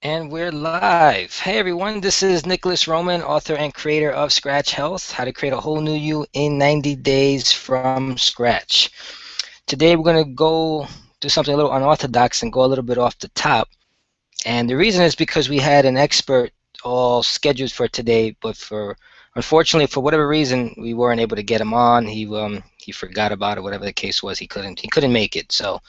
And we're live. Hey everyone, this is Nicholas Roman, author and creator of Scratch Health, How to Create a Whole New You in 90 Days from Scratch. Today we're going to go do something a little unorthodox and go a little bit off the top. And the reason is because we had an expert all scheduled for today, but unfortunately for whatever reason we weren't able to get him on. He forgot about it, whatever the case was. He couldn't make it. So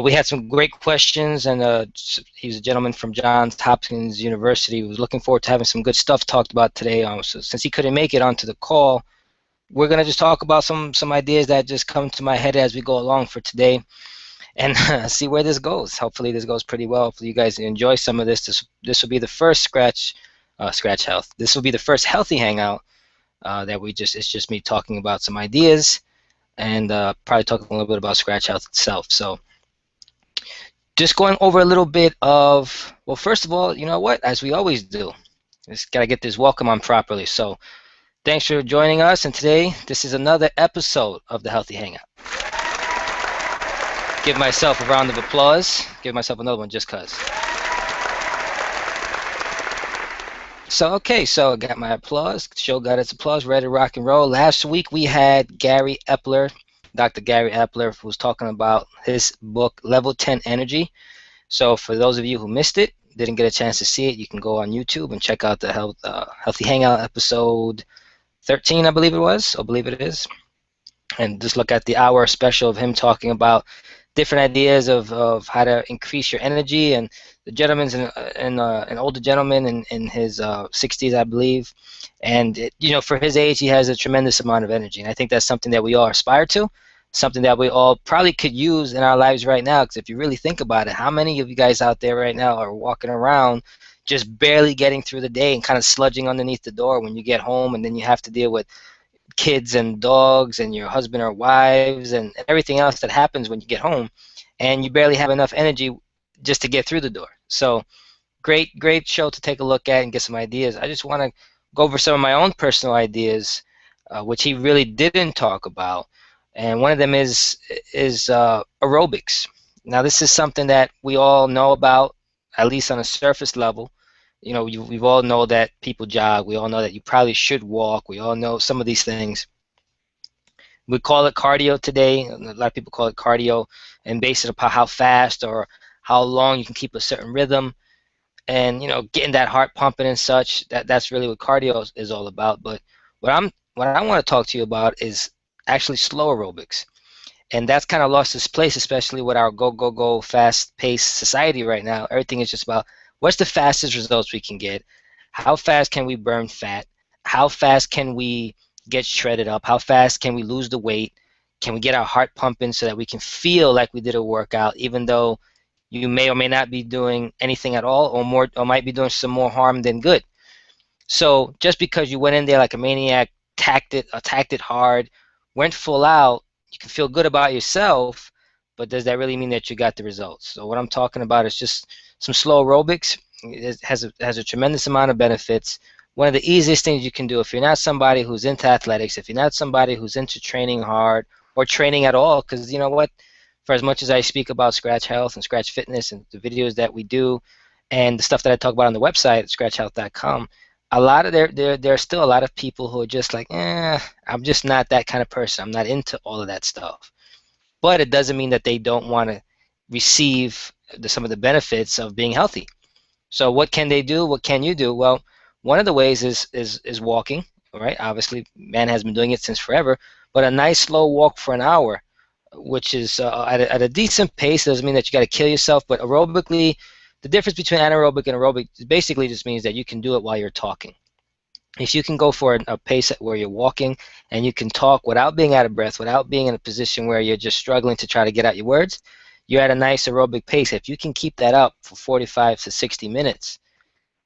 we had some great questions, and he's a gentleman from Johns Hopkins University. Was looking forward to having some good stuff talked about today. So since he couldn't make it onto the call, we're gonna just talk about some ideas that just come to my head as we go along for today, and see where this goes. Hopefully, this goes pretty well. Hopefully, you guys enjoy some of this. This will be the first Scratch Health. This will be the first Healthy Hangout that it's just me talking about some ideas, and probably talking a little bit about Scratch Health itself. So. Just going over a little bit of, well, first of all, you know what, as we always do, just got to get this welcome on properly. So thanks for joining us, and today this is another episode of the Healthy Hangout. Give myself a round of applause. Give myself another one just because. So, okay, so I got my applause. The show got its applause, ready to rock and roll. Last week we had Gary Epler, Dr. Gary Epler, who was talking about his book, Level 10 Energy. So for those of you who missed it, didn't get a chance to see it, you can go on YouTube and check out the Healthy Hangout episode 13, I believe it was, or believe it is. And just look at the hour special of him talking about different ideas of how to increase your energy. And the gentleman's an older gentleman in his 60s, I believe. And for his age, he has a tremendous amount of energy. And I think that's something that we all aspire to, something that we all probably could use in our lives right now. Because if you really think about it, how many of you guys out there right now are walking around just barely getting through the day and kind of sludging underneath the door when you get home, and then you have to deal with kids and dogs and your husband or wives and everything else that happens when you get home, and you barely have enough energy just to get through the door. So great show to take a look at and get some ideas. I just want to go over some of my own personal ideas, which he really didn't talk about, and one of them is aerobics. Now this is something that we all know about, at least on a surface level. We all know that people jog. We all know that you probably should walk. We all know some of these things. We call it cardio today. A lot of people call it cardio and base it upon how fast or how long you can keep a certain rhythm, and getting that heart pumping and such. That's really what cardio is all about. But what I want to talk to you about is actually slow aerobics, and that's kind of lost its place, especially with our go fast-paced society right now. Everything is just about what's the fastest results we can get, how fast can we burn fat, how fast can we get shredded up, how fast can we lose the weight, can we get our heart pumping so that we can feel like we did a workout, even though you may or may not be doing anything at all, or might be doing some more harm than good. So just because you went in there like a maniac, attacked it hard, went full out, you can feel good about yourself, but does that really mean that you got the results? So what I'm talking about is just some slow aerobics. It has a tremendous amount of benefits. One of the easiest things you can do if you're not somebody who's into athletics, if you're not somebody who's into training hard or training at all, because you know what, for as much as I speak about Scratch Health and Scratch Fitness and the videos that we do and the stuff that I talk about on the website at scratchhealth.com, there are still a lot of people who are just like, I'm just not that kind of person. I'm not into all of that stuff. But it doesn't mean that they don't want to receive some of the benefits of being healthy. So what can they do? What can you do? Well, one of the ways is walking. All right, obviously, man has been doing it since forever. But a nice slow walk for an hour, which is at a decent pace, doesn't mean that you got to kill yourself. But aerobically, the difference between anaerobic and aerobic basically just means that you can do it while you're talking. If you can go for a pace where you're walking and you can talk without being out of breath, without being in a position where you're just struggling to try to get out your words, you're at a nice aerobic pace. If you can keep that up for 45 to 60 minutes,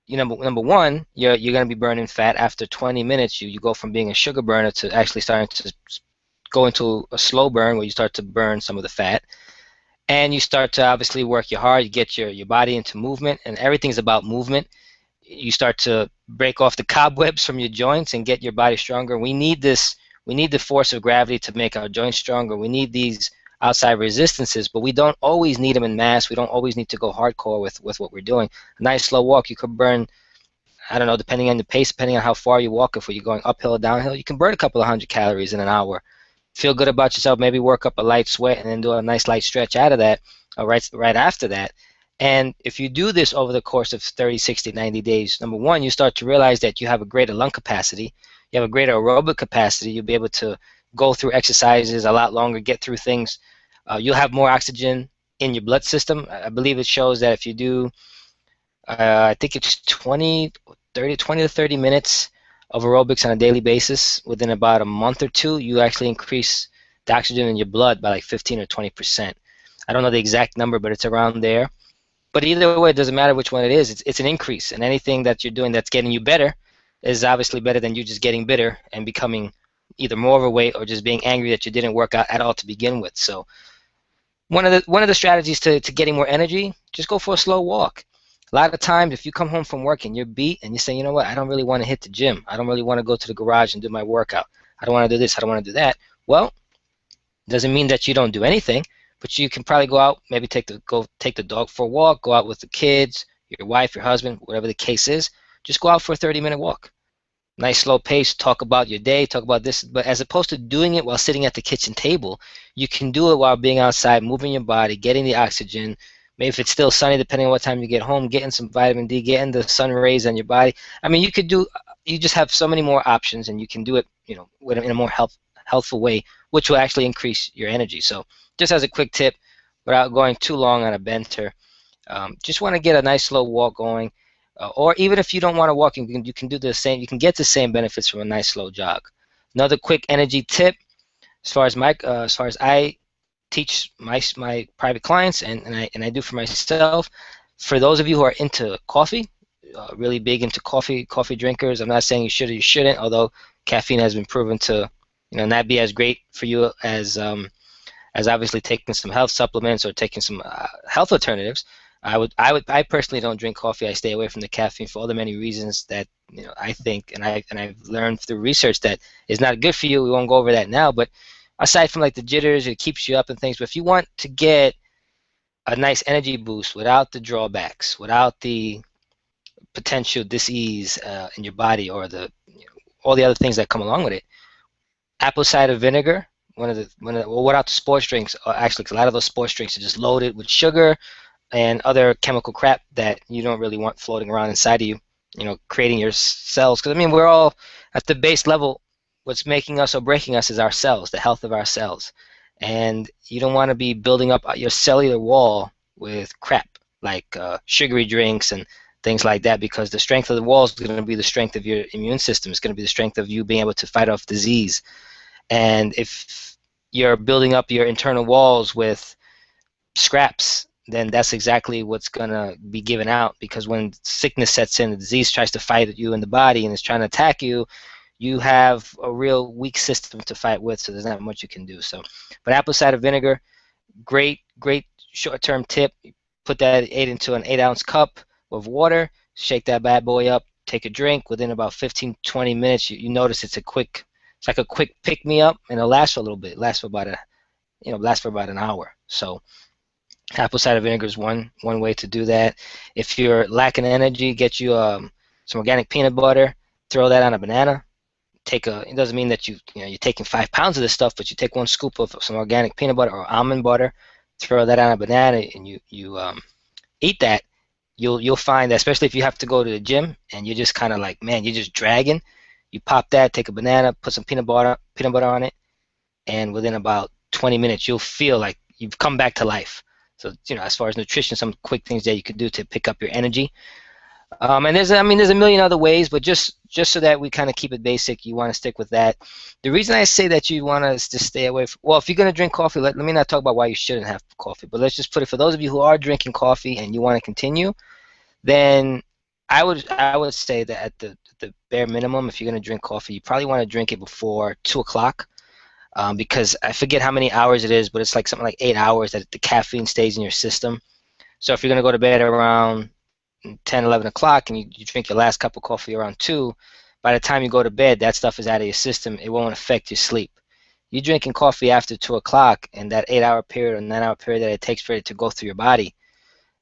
number one, you're going to be burning fat. After 20 minutes, you go from being a sugar burner to actually starting to go into a slow burn where you start to burn some of the fat. And you start to obviously work your heart, you get your body into movement, and everything's about movement. You start to break off the cobwebs from your joints and get your body stronger. We need the force of gravity to make our joints stronger. We need these outside resistances, but we don't always need them in mass. We don't always need to go hardcore with what we're doing. A nice slow walk, you could burn, I don't know, depending on the pace, depending on how far you walk, if you're going uphill or downhill, you can burn a couple of hundred calories in an hour. Feel good about yourself, maybe work up a light sweat and then do a nice light stretch out of that, right after that. And if you do this over the course of 30, 60, 90 days, number one, you start to realize that you have a greater lung capacity, you have a greater aerobic capacity, you'll be able to go through exercises a lot longer, get through things. You'll have more oxygen in your blood system. I believe it shows that if you do, I think it's 20 to 30 minutes of aerobics on a daily basis, within about a month or two, you actually increase the oxygen in your blood by like 15 or 20%. I don't know the exact number, but it's around there. But either way, it doesn't matter which one it is. It's an increase, and anything that you're doing that's getting you better is obviously better than you just getting bitter and becoming either more overweight or just being angry that you didn't work out at all to begin with. So one of the strategies to getting more energy, just go for a slow walk. A lot of times, if you come home from work and you're beat and you say, you know what, I don't really want to hit the gym. I don't really want to go to the garage and do my workout. I don't want to do this. I don't want to do that. Well, doesn't mean that you don't do anything, but you can probably go out, maybe take the dog for a walk, go out with the kids, your wife, your husband, whatever the case is. Just go out for a 30-minute walk. Nice slow pace, talk about your day, talk about this, but as opposed to doing it while sitting at the kitchen table, you can do it while being outside, moving your body, getting the oxygen. Maybe if it's still sunny, depending on what time you get home, getting some vitamin D, getting the sun rays on your body. I mean, you just have so many more options, and you can do it, you know, in a more healthful way, which will actually increase your energy. So just as a quick tip, without going too long on a benter, just want to get a nice slow walk going. Or even if you don't want to walk, you can do the same. You can get the same benefits from a nice slow jog. Another quick energy tip, as far as I teach my private clients and I do for myself. For those of you who are into coffee, really big into coffee drinkers, I'm not saying you should or you shouldn't. Although caffeine has been proven to, you know, not be as great for you as obviously taking some health supplements or taking some health alternatives. I personally don't drink coffee. I stay away from the caffeine for all the many reasons that, you know, I think and I've learned through research that is not good for you. We won't go over that now, but aside from like the jitters, it keeps you up and things. But if you want to get a nice energy boost without the drawbacks, without the potential dis-ease in your body or all the other things that come along with it, apple cider vinegar. Without the sports drinks, actually, 'cause a lot of those sports drinks are just loaded with sugar and other chemical crap that you don't really want floating around inside of you, you know, creating your cells. Because I mean, we're all at the base level. What's making us or breaking us is our cells, the health of our cells, and you don't want to be building up your cellular wall with crap like sugary drinks and things like that. Because the strength of the wall is going to be the strength of your immune system. It's going to be the strength of you being able to fight off disease. And if you're building up your internal walls with scraps, then that's exactly what's going to be given out, because when sickness sets in, the disease tries to fight at you in the body and is trying to attack you, you have a real weak system to fight with, so there's not much you can do. So, but apple cider vinegar, great short-term tip. Put that into an 8-ounce cup of water, shake that bad boy up, take a drink. Within about 15-20 minutes, you notice it's like a quick pick-me-up, and it'll last for a little bit. Last for about an hour. So apple cider vinegar is one way to do that. If you're lacking energy, get you some organic peanut butter, throw that on a banana. It doesn't mean that you're taking 5 pounds of this stuff, but you take 1 scoop of some organic peanut butter or almond butter, throw that on a banana, and you eat that. You'll find that, especially if you have to go to the gym and you're just kind of like, man, you're just dragging. You pop that, take a banana, put some peanut butter on it, and within about 20 minutes, you'll feel like you've come back to life. So, you know, as far as nutrition, some quick things that you could do to pick up your energy. And there's a million other ways, but just so that we kind of keep it basic, you want to stick with that. The reason I say that you want to stay away from, well, if you're going to drink coffee, let me not talk about why you shouldn't have coffee, but let's just put it for those of you who are drinking coffee and you want to continue, then I would say that at the bare minimum, if you're going to drink coffee, you probably want to drink it before 2 o'clock. Because I forget how many hours it is, but it's like something like 8 hours that the caffeine stays in your system. So if you're going to go to bed around 10, 11 o'clock and you drink your last cup of coffee around 2, by the time you go to bed, that stuff is out of your system. It won't affect your sleep. you're drinking coffee after 2 o'clock, and that 8-hour period or 9-hour period that it takes for it to go through your body,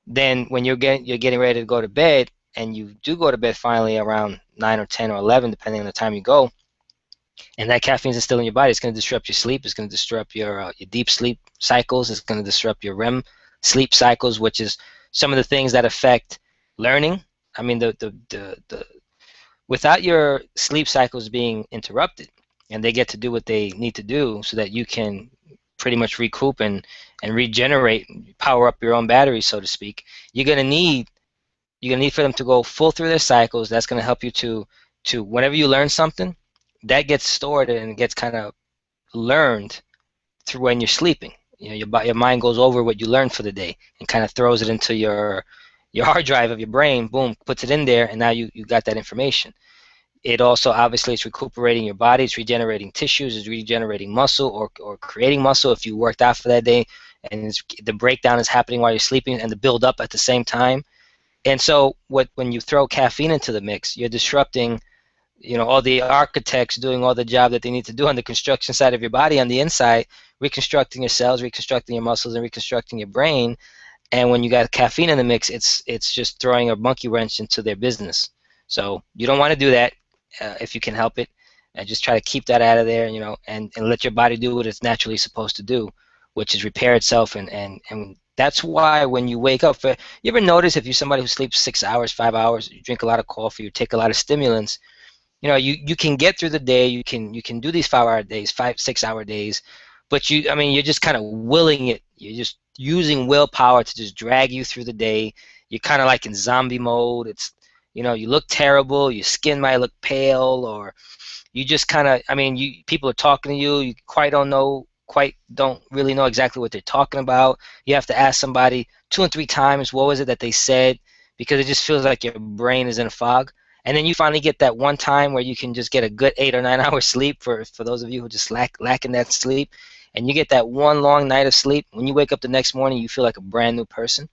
then when you're getting ready to go to bed, and you do go to bed finally around 9 or 10 or 11, depending on the time you go, and that caffeine is still in your body, it's going to disrupt your sleep. It's going to disrupt your deep sleep cycles. It's going to disrupt your REM sleep cycles, which is some of the things that affect learning. I mean, without your sleep cycles being interrupted, and they get to do what they need to do so that you can pretty much recoup and regenerate, power up your own batteries, so to speak, you're going to need for them to go full through their cycles. That's going to help you to whenever you learn something, that gets stored and gets kind of learned through when you're sleeping. You know, your mind goes over what you learned for the day and kind of throws it into your hard drive of your brain. Boom, puts it in there, and now you got that information. It also, obviously, it's recuperating your body. It's regenerating tissues. It's regenerating muscle or creating muscle if you worked out for that day. And the breakdown is happening while you're sleeping and the build up at the same time. And so when you throw caffeine into the mix, you're disrupting, you know, all the architects doing all the job that they need to do on the construction side of your body, on the inside, reconstructing your cells, reconstructing your muscles, and reconstructing your brain. And when you got caffeine in the mix, it's just throwing a monkey wrench into their business. So you don't want to do that if you can help it. And just try to keep that out of there, you know, and let your body do what it's naturally supposed to do, which is repair itself. And that's why when you wake up, you ever notice if you're somebody who sleeps 6 hours, 5 hours, you drink a lot of coffee, you take a lot of stimulants, you know, you can get through the day, you can do these 5-hour days, 5-6 hour days, but you're just kind of willing it. You're just using willpower to just drag you through the day. You're kind of like in zombie mode. It's, you know, you look terrible, your skin might look pale, or you just kind of, I mean, people are talking to you, you don't really know exactly what they're talking about. You have to ask somebody 2 and 3 times, what was it that they said, because it just feels like your brain is in a fog. And then you finally get that one time where you can just get a good 8 or 9 hours sleep, for those of you who just lacking that sleep, and you get that one long night of sleep. When you wake up the next morning, you feel like a brand new person.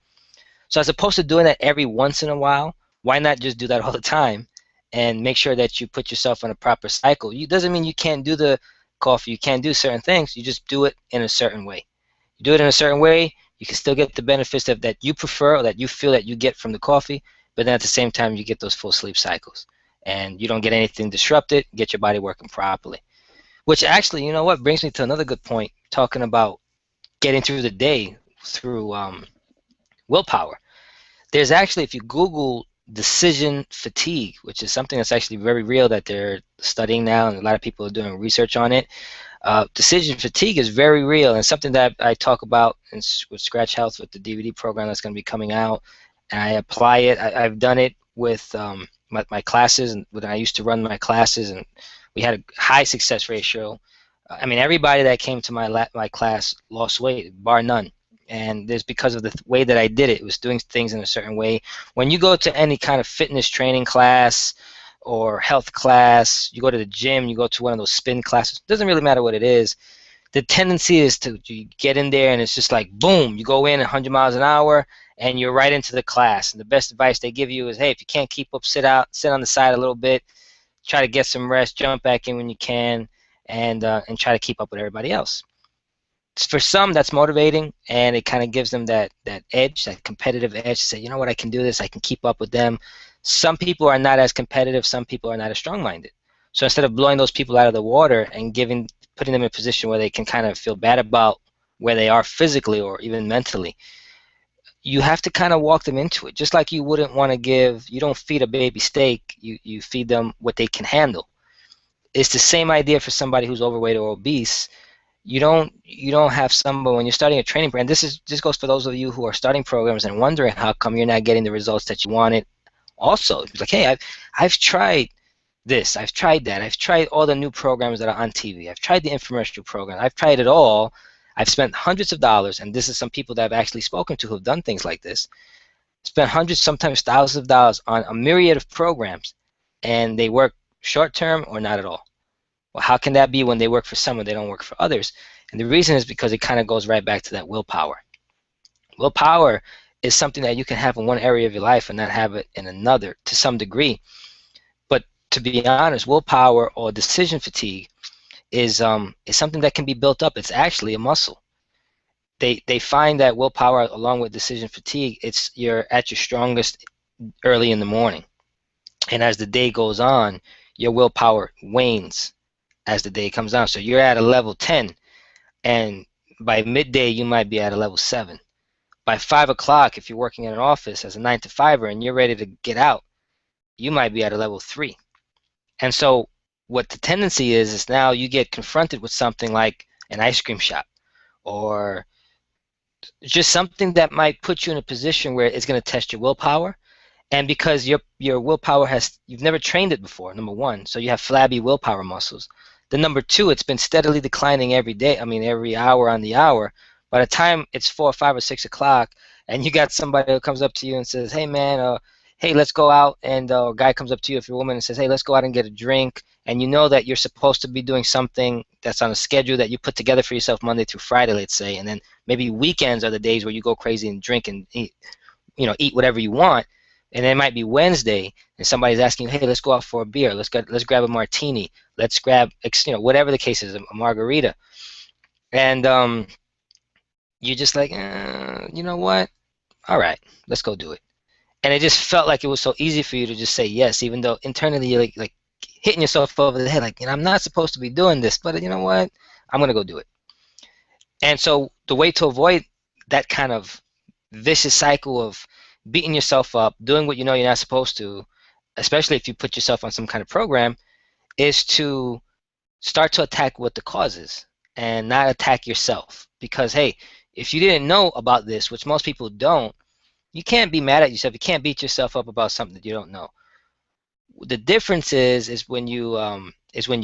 So as opposed to doing that every once in a while, why not just do that all the time and make sure that you put yourself on a proper cycle? It doesn't mean you can't do the coffee, you can't do certain things, you just do it in a certain way. You do it in a certain way, you can still get the benefits that you prefer, or that you feel that you get from the coffee, but then at the same time you get those full sleep cycles and you don't get anything disrupted, get your body working properly. Which actually, you know what, brings me to another good point, talking about getting through the day through willpower. There's actually, if you Google decision fatigue, which is something that's actually very real that they're studying now, and a lot of people are doing research on it. Decision fatigue is very real, and something that I talk about with Scratch Health, with the DVD program that's going to be coming out, and I apply it. I've done it with my classes, and when I used to run my classes, and we had a high success ratio. I mean, everybody that came to my class lost weight, bar none. And there's because of the way that I did it. It was doing things in a certain way. When you go to any kind of fitness training class or health class, you go to the gym, you go to one of those spin classes, it doesn't really matter what it is. The tendency is to get in there and it's just like, boom, you go in 100 miles an hour and you're right into the class. And the best advice they give you is, hey, if you can't keep up, sit on the side a little bit, try to get some rest, jump back in when you can, and try to keep up with everybody else. For some, that's motivating, and it kind of gives them that edge, that competitive edge, to say, you know what, I can do this, I can keep up with them. Some people are not as competitive, some people are not as strong-minded. So instead of blowing those people out of the water and putting them in a position where they can kind of feel bad about where they are physically or even mentally, you have to kind of walk them into it. Just like you wouldn't want to you don't feed a baby steak, you feed them what they can handle. It's the same idea for somebody who's overweight or obese. You don't have somebody, when you're starting a training program, this goes for those of you who are starting programs and wondering how come you're not getting the results that you wanted. Also, it's like, hey, I've tried this, I've tried that, I've tried all the new programs that are on TV, I've tried the infomercial program, I've tried it all, I've spent hundreds of dollars, and this is some people that I've actually spoken to who have done things like this, spent hundreds, sometimes thousands of dollars on a myriad of programs, and they work short-term or not at all. Well, how can that be when they work for someone, they don't work for others? And the reason is because it kind of goes right back to that willpower. Willpower is something that you can have in one area of your life and not have it in another to some degree. But to be honest, willpower or decision fatigue is something that can be built up. It's actually a muscle. They find that willpower, along with decision fatigue, you're at your strongest early in the morning, and as the day goes on, your willpower wanes as the day comes on. So you're at a level 10, and by midday you might be at a level 7. By 5 o'clock, if you're working in an office as a 9 to 5er and you're ready to get out, you might be at a level 3. And so what the tendency is now you get confronted with something like an ice cream shop, or just something that might put you in a position where it's going to test your willpower. And because your willpower you've never trained it before, number one, so you have flabby willpower muscles. Then number two, it's been steadily declining every day. I mean, every hour on the hour. By the time it's 4 or 5 or 6 o'clock, and you got somebody who comes up to you and says, "Hey man, hey, let's go out," and a guy comes up to you, if you're a woman, and says, "Hey, let's go out and get a drink," and you know that you're supposed to be doing something that's on a schedule that you put together for yourself Monday through Friday, let's say, and then maybe weekends are the days where you go crazy and drink and eat, eat whatever you want. And it might be Wednesday, and somebody's asking you, "Hey, let's go out for a beer. Let's grab a martini. Let's grab, whatever the case is, a margarita." And you're just like, you know what? All right, let's go do it. And it just felt like it was so easy for you to just say yes, even though internally you're like hitting yourself over the head, like, I'm not supposed to be doing this, but you know what? I'm gonna go do it. And so the way to avoid that kind of vicious cycle of beating yourself up, doing what you know you're not supposed to, especially if you put yourself on some kind of program, is to start to attack what the cause is and not attack yourself. Because, hey, if you didn't know about this, which most people don't, you can't be mad at yourself. You can't beat yourself up about something that you don't know. The difference is when you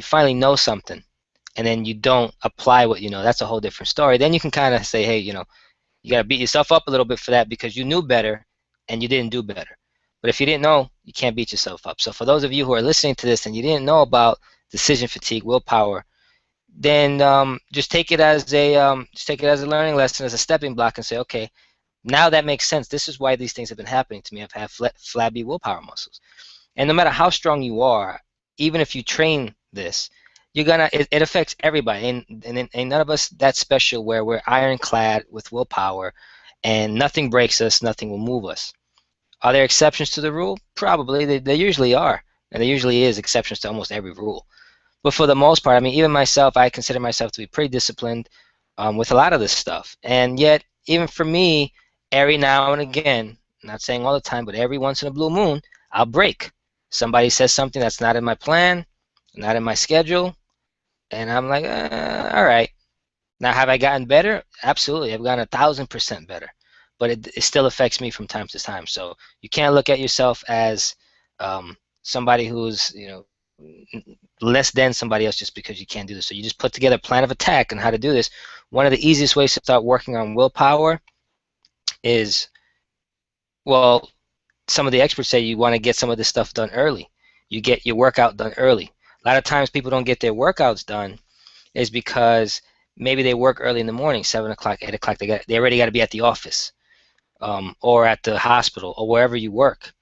finally know something and then you don't apply what you know. That's a whole different story. Then you can kind of say, hey, you got to beat yourself up a little bit for that because you knew better and you didn't do better. But if you didn't know, you can't beat yourself up. So for those of you who are listening to this and you didn't know about decision fatigue, willpower, then just take it as a learning lesson, as a stepping block, and say, okay, now that makes sense. This is why these things have been happening to me. I've had flabby willpower muscles. And no matter how strong you are, even if you train this, it affects everybody. And none of us that special where we're ironclad with willpower and nothing breaks us, nothing will move us. Are there exceptions to the rule? Probably. There usually are. And there usually is exceptions to almost every rule. But for the most part, I mean, even myself, I consider myself to be pretty disciplined with a lot of this stuff. And yet, even for me, every now and again, not saying all the time, but every once in a blue moon, I'll break. Somebody says something that's not in my plan, not in my schedule, and I'm like, all right. Now, have I gotten better? Absolutely. I've gotten 1,000% better. But it still affects me from time to time. So you can't look at yourself as somebody who's, less than somebody else just because you can't do this. So you just put together a plan of attack on how to do this. One of the easiest ways to start working on willpower is, well, some of the experts say you want to get some of this stuff done early. You get your workout done early. A lot of times people don't get their workouts done is because maybe they work early in the morning, 7 o'clock, 8 o'clock. They already got to be at the office or at the hospital or wherever you work.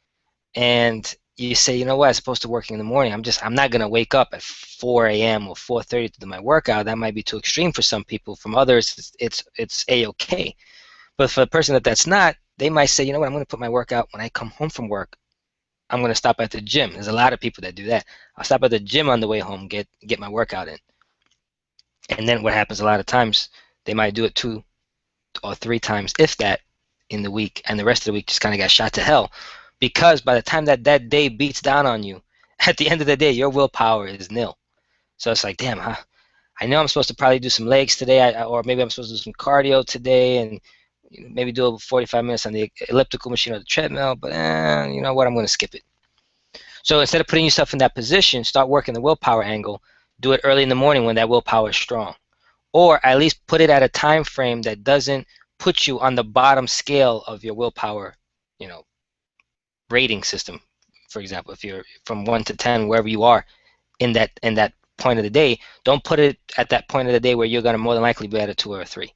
And you say, you know what, I'm supposed to work in the morning. I'm not going to wake up at 4 a.m. or 4:30 to do my workout. That might be too extreme for some people. From others, it's A-okay. But for the person that's not, they might say, you know what, I'm going to put my workout when I come home from work. I'm going to stop at the gym. There's a lot of people that do that. I'll stop at the gym on the way home, get my workout in. And then what happens a lot of times, they might do it 2 or 3 times, if that, in the week, and the rest of the week just kind of got shot to hell. Because by the time that day beats down on you, at the end of the day, your willpower is nil. So it's like, damn, I know I'm supposed to probably do some legs today, or maybe I'm supposed to do some cardio today, and maybe do 45 minutes on the elliptical machine or the treadmill, but you know what, I'm going to skip it. So instead of putting yourself in that position, start working the willpower angle. Do it early in the morning when that willpower is strong. Or at least put it at a time frame that doesn't put you on the bottom scale of your willpower, rating system. For example, if you're from 1 to 10, wherever you are in that point of the day, don't put it at that point of the day where you're going to more than likely be at a 2 or a 3.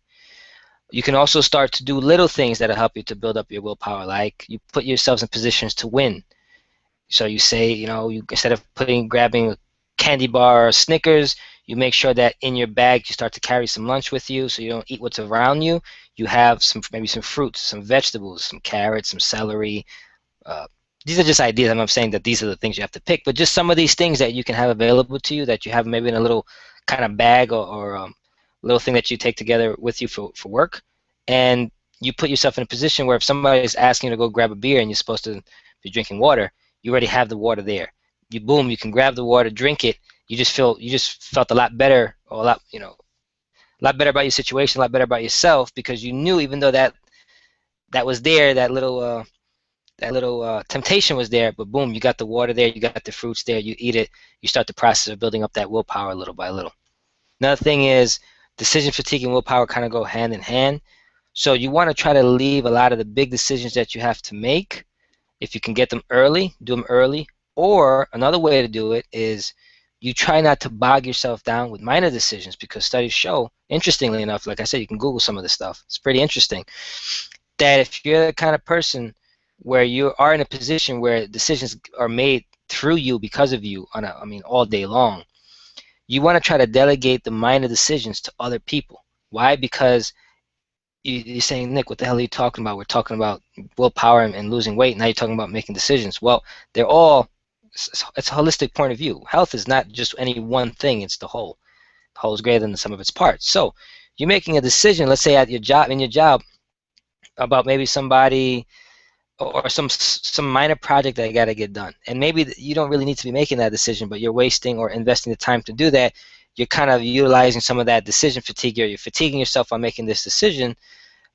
You can also start to do little things that'll help you to build up your willpower, like you put yourselves in positions to win. So you say, you instead of grabbing candy bar or Snickers, you make sure that in your bag you start to carry some lunch with you, so you don't eat what's around you. You have maybe some fruits, some vegetables, some carrots, some celery. Uh, these are just ideas. I'm not saying that these are the things you have to pick, but just some of these things that you can have available to you that you have maybe in a little kind of bag or little thing that you take together with you for work. And you put yourself in a position where if somebody is asking you to go grab a beer and you're supposed to be drinking water, you already have the water there. You can grab the water, drink it. You just felt a lot better, or a lot, a lot better about your situation, a lot better about yourself, because you knew, even though that was there, that little temptation was there, but boom, you got the water there, you got the fruits there, you eat it, you start the process of building up that willpower little by little. Another thing is decision fatigue and willpower kind of go hand in hand. So you want to try to leave a lot of the big decisions that you have to make. If you can get them early, do them early. Or another way to do it is you try not to bog yourself down with minor decisions, because studies show, interestingly enough, like I said, you can Google some of this stuff. It's pretty interesting that if you're the kind of person where you are in a position where decisions are made through you, because of you, all day long, you want to try to delegate the minor decisions to other people. Why? Because you're saying, Nick, what the hell are you talking about? We're talking about willpower and losing weight. Now you're talking about making decisions. Well, it's a holistic point of view. Health is not just any one thing, it's the whole. The whole is greater than the sum of its parts. So you're making a decision, let's say in your job, about maybe somebody or some minor project that you got to get done. And maybe you don't really need to be making that decision, but you're wasting or investing the time to do that. You're kind of utilizing some of that decision fatigue, or you're fatiguing yourself on making this decision.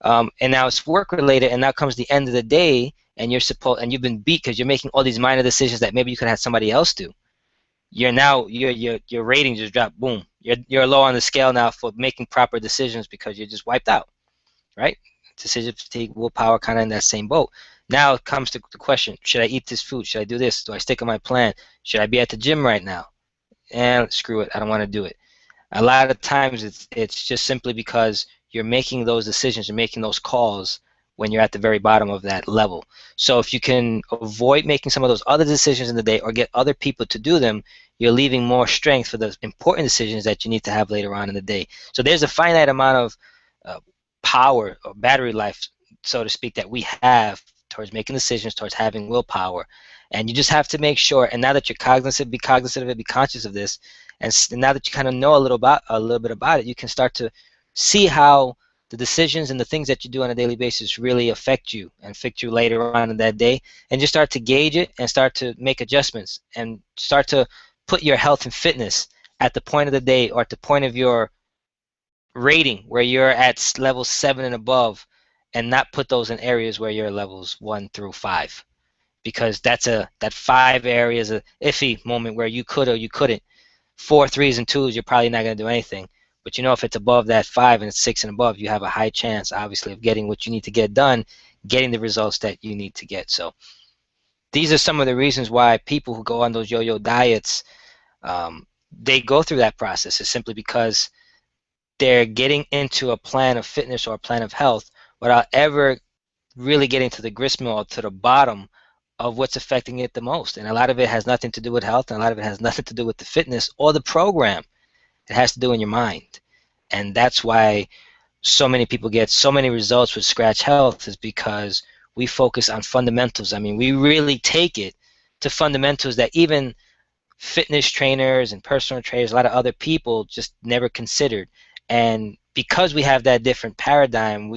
And now it's work related, and now comes the end of the day, and you've been beat because you're making all these minor decisions that maybe you could have somebody else do. Your rating just dropped. Boom. You're low on the scale now for making proper decisions because you're just wiped out, right? Decision fatigue, willpower, kind of in that same boat. Now it comes to the question: should I eat this food? Should I do this? Do I stick on my plan? Should I be at the gym right now? And screw it, I don't want to do it. A lot of times it's just simply because you're making those decisions, you're making those calls when you're at the very bottom of that level. So if you can avoid making some of those other decisions in the day, or get other people to do them, you're leaving more strength for the important decisions that you need to have later on in the day. So there's a finite amount of power or battery life, so to speak, that we have towards making decisions, towards having willpower. And you just have to make sure, and now that you're cognizant, be cognizant of it, be conscious of this, and now that you kind of know a little bit about it, you can start to see how the decisions and the things that you do on a daily basis really affect you and affect you later on in that day, and just start to gauge it and start to make adjustments and start to put your health and fitness at the point of the day, or at the point of your rating where you're at level 7 and above, and not put those in areas where you're levels 1 through 5, because that 5 area is a iffy moment where you could or you couldn't. 4 3s and 2s, you're probably not going to do anything. But if it's above that 5 and it's 6 and above, you have a high chance, obviously, of getting what you need to get done, getting the results that you need to get. So these are some of the reasons why people who go on those yo-yo diets, they go through that process. It's simply because they're getting into a plan of fitness or a plan of health without ever really getting to the gristmill or to the bottom of what's affecting it the most. And a lot of it has nothing to do with health, and a lot of it has nothing to do with the fitness or the program. It has to do in your mind. And that's why so many people get so many results with Scratch Health, is because we focus on fundamentals. I mean, we really take it to fundamentals that even fitness trainers and personal trainers, a lot of other people, just never considered. And because we have that different paradigm,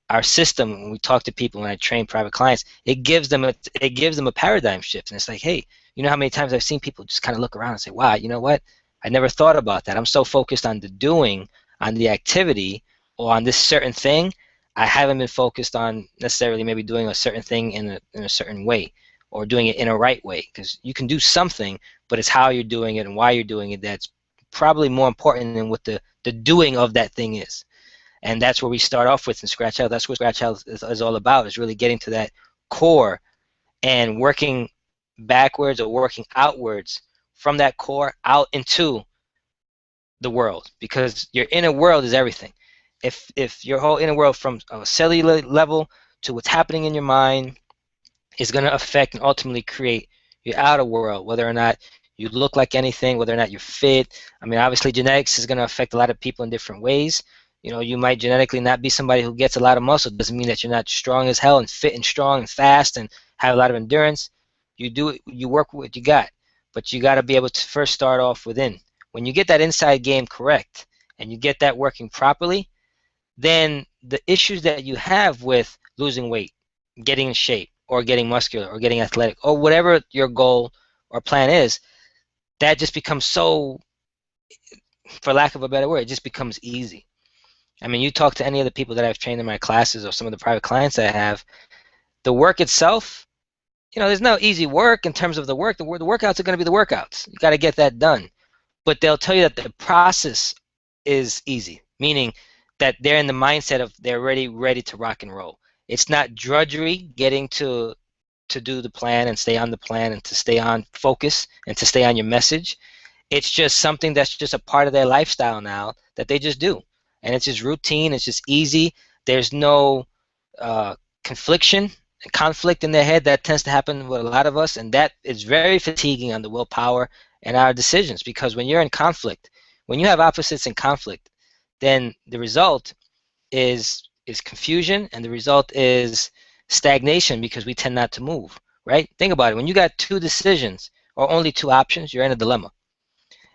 our system, when we talk to people, when I train private clients, it gives them a paradigm shift. And it's like, hey, you know how many times I've seen people just kind of look around and say, wow, you know what? I never thought about that. I'm so focused on the doing, on the activity, or on this certain thing. I haven't been focused on necessarily maybe doing a certain thing in a certain way, or doing it in a right way. Because you can do something, but it's how you're doing it and why you're doing it that's probably more important than what the doing of that thing is. And that's where we start off with in Scratch Health. That's what Scratch Health is all about, is really getting to that core and working backwards or working outwards from that core out into the world, because your inner world is everything. If your whole inner world, from a cellular level to what's happening in your mind, is going to affect and ultimately create your outer world, whether or not you look like anything, whether or not you're fit. I mean, obviously genetics is going to affect a lot of people in different ways. You know, you might genetically not be somebody who gets a lot of muscle. It doesn't mean that you're not strong as hell and fit and strong and fast and have a lot of endurance. You work with what you got, but you got to be able to first start off within. When you get that inside game correct and you get that working properly, then the issues that you have with losing weight, getting in shape, or getting muscular, or getting athletic, or whatever your goal or plan is, that just becomes so, for lack of a better word, it just becomes easy. I mean, you talk to any of the people that I've trained in my classes or some of the private clients I have, the work itself, you know, there's no easy work in terms of the work. The workouts are going to be the workouts. You got to get that done. But they'll tell you that the process is easy, meaning that they're in the mindset of they're ready to rock and roll. It's not drudgery getting to do the plan and stay on the plan and to stay on focus and to stay on your message. It's just something that's just a part of their lifestyle now that they just do. And it's just routine. It's just easy. There's no conflict in their head that tends to happen with a lot of us, and that is very fatiguing on the willpower and our decisions, because when you're in conflict, when you have opposites in conflict, then the result is confusion, and the result is stagnation, because we tend not to move, right? Think about it. When you got two decisions or only two options, you're in a dilemma,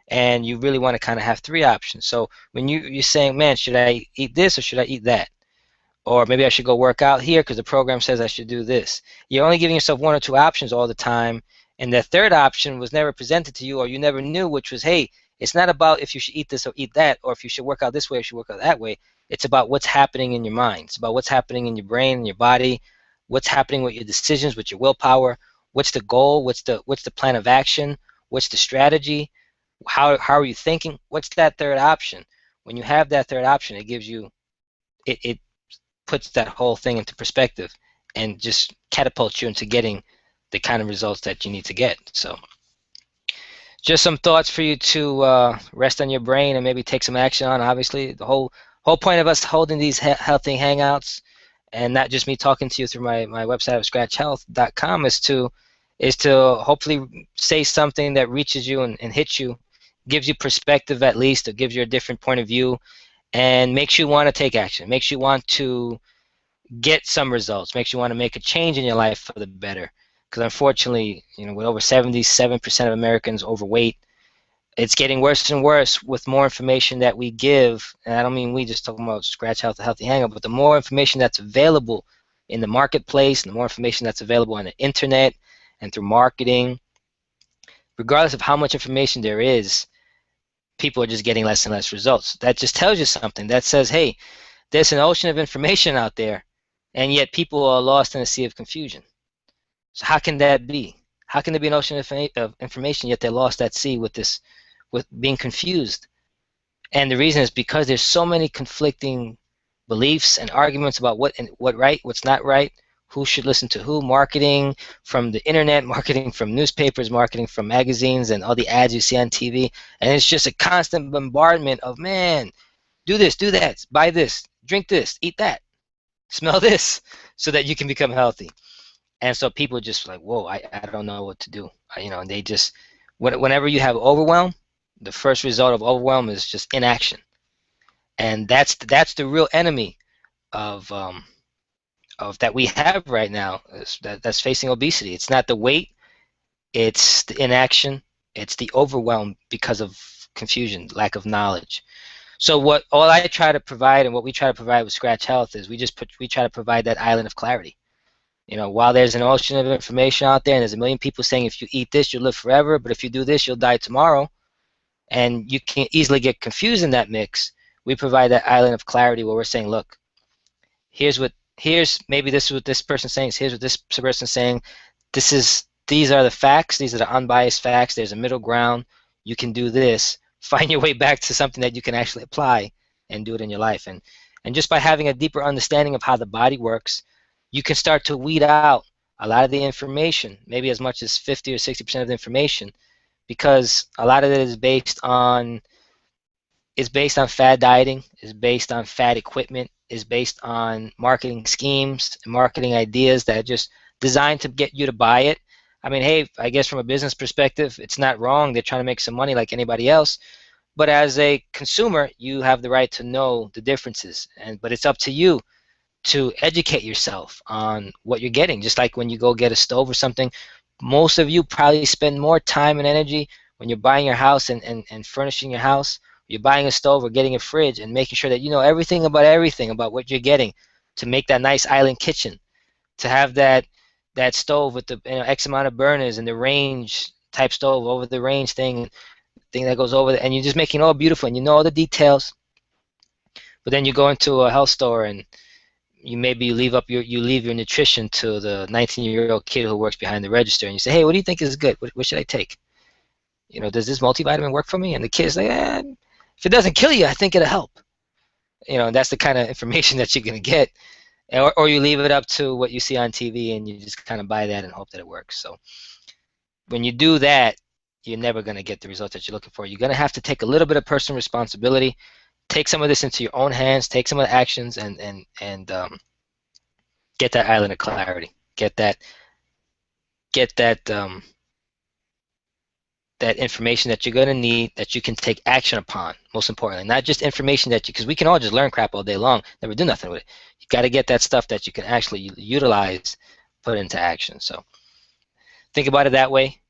and you really want to kind of have three options. So when you're saying, man, should I eat this or should I eat that? Or maybe I should go work out here because the program says I should do this. You're only giving yourself one or two options all the time, and the third option was never presented to you, or you never knew, which was, hey, it's not about if you should eat this or eat that, or if you should work out this way or you should work out that way. It's about what's happening in your mind. It's about what's happening in your brain and your body, what's happening with your decisions, with your willpower, what's the goal, what's the plan of action, what's the strategy, how are you thinking, what's that third option. When you have that third option, it gives you, it puts that whole thing into perspective and just catapults you into getting the kind of results that you need to get. So just some thoughts for you to rest on your brain and maybe take some action on. Obviously, the whole point of us holding these healthy hangouts, and not just me talking to you through my website of scratchhealth.com, is to hopefully say something that reaches you and hits you, gives you perspective at least, or gives you a different point of view, and makes you want to take action, makes you want to get some results, makes you want to make a change in your life for the better. Because unfortunately, you know, with over 77% of Americans overweight, it's getting worse and worse with more information that we give. And I don't mean we, just talking about Scratch Health, the Healthy Hangout, but the more information that's available in the marketplace, and the more information that's available on the internet and through marketing, regardless of how much information there is, people are just getting less and less results. That just tells you something. That says, hey, there's an ocean of information out there, and yet people are lost in a sea of confusion. So how can that be? How can there be an ocean of information, yet they're lost at sea with being confused? And the reason is because there's so many conflicting beliefs and arguments about what right, what's not right, who should listen to who, marketing from the internet, marketing from newspapers, marketing from magazines, and all the ads you see on TV. And it's just a constant bombardment of, man, do this, do that, buy this, drink this, eat that, smell this, so that you can become healthy. And so people just like, whoa, I don't know what to do. You know, and they just, whenever you have overwhelm, the first result of overwhelm is just inaction. And that's the real enemy of that we have right now, that's facing obesity. It's not the weight, it's the inaction, it's the overwhelm because of confusion, lack of knowledge. So all I try to provide, and what we try to provide with Scratch Health, is we try to provide that island of clarity. You know, while there's an ocean of information out there, and there's a million people saying if you eat this you'll live forever, but if you do this you'll die tomorrow, and you can easily get confused in that mix, we provide that island of clarity where we're saying, look, maybe this is what this person's saying, here's what this person's saying, these are the facts, these are the unbiased facts, there's a middle ground, you can do this, find your way back to something that you can actually apply and do it in your life. And just by having a deeper understanding of how the body works, you can start to weed out a lot of the information, maybe as much as 50 or 60% of the information, because a lot of it is based on fad dieting, is based on fad equipment, is based on marketing schemes and marketing ideas that are just designed to get you to buy it, I mean, hey, I guess from a business perspective, it's not wrong. They're trying to make some money like anybody else. But as a consumer, you have the right to know the differences. But it's up to you to educate yourself on what you're getting. Just like when you go get a stove or something, most of you probably spend more time and energy when you're buying your house and furnishing your house. You're buying a stove or getting a fridge and making sure that you know everything about what you're getting to make that nice island kitchen, to have that stove with the X amount of burners and the range type stove over the range thing that goes over and you're just making it all beautiful and you know all the details. But then you go into a health store and you leave your nutrition to the 19-year-old kid who works behind the register, and you say, hey, what do you think is good? What should I take? Does this multivitamin work for me? And the kid's like, if it doesn't kill you, I think it'll help. And that's the kind of information that you're gonna get. Or you leave it up to what you see on TV and you just kind of buy that and hope that it works. So when you do that, you're never going to get the results that you're looking for. You're going to have to take a little bit of personal responsibility, take some of this into your own hands, take some of the actions, and get that island of clarity. Get that that information that you're going to need that you can take action upon, most importantly. Not just information because we can all just learn crap all day long, never do nothing with it. You got to get that stuff that you can actually utilize, put into action. So think about it that way.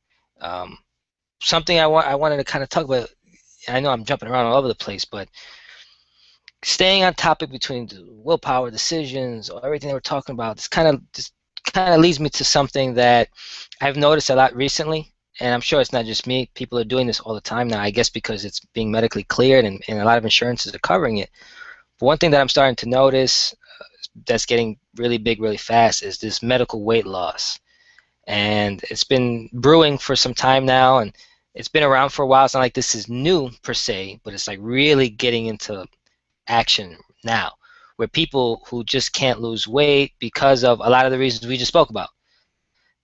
Something I wanted to kind of talk about, I know I'm jumping around all over the place, but staying on topic between the willpower, decisions, or everything that we're talking about, this kind of leads me to something that I've noticed a lot recently. And I'm sure it's not just me. People are doing this all the time now, I guess because it's being medically cleared and a lot of insurances are covering it. But one thing that I'm starting to notice that's getting really big really fast is this medical weight loss. And it's been brewing for some time now, and it's been around for a while. It's not like this is new per se, but it's like really getting into action now, where people who just can't lose weight because of a lot of the reasons we just spoke about,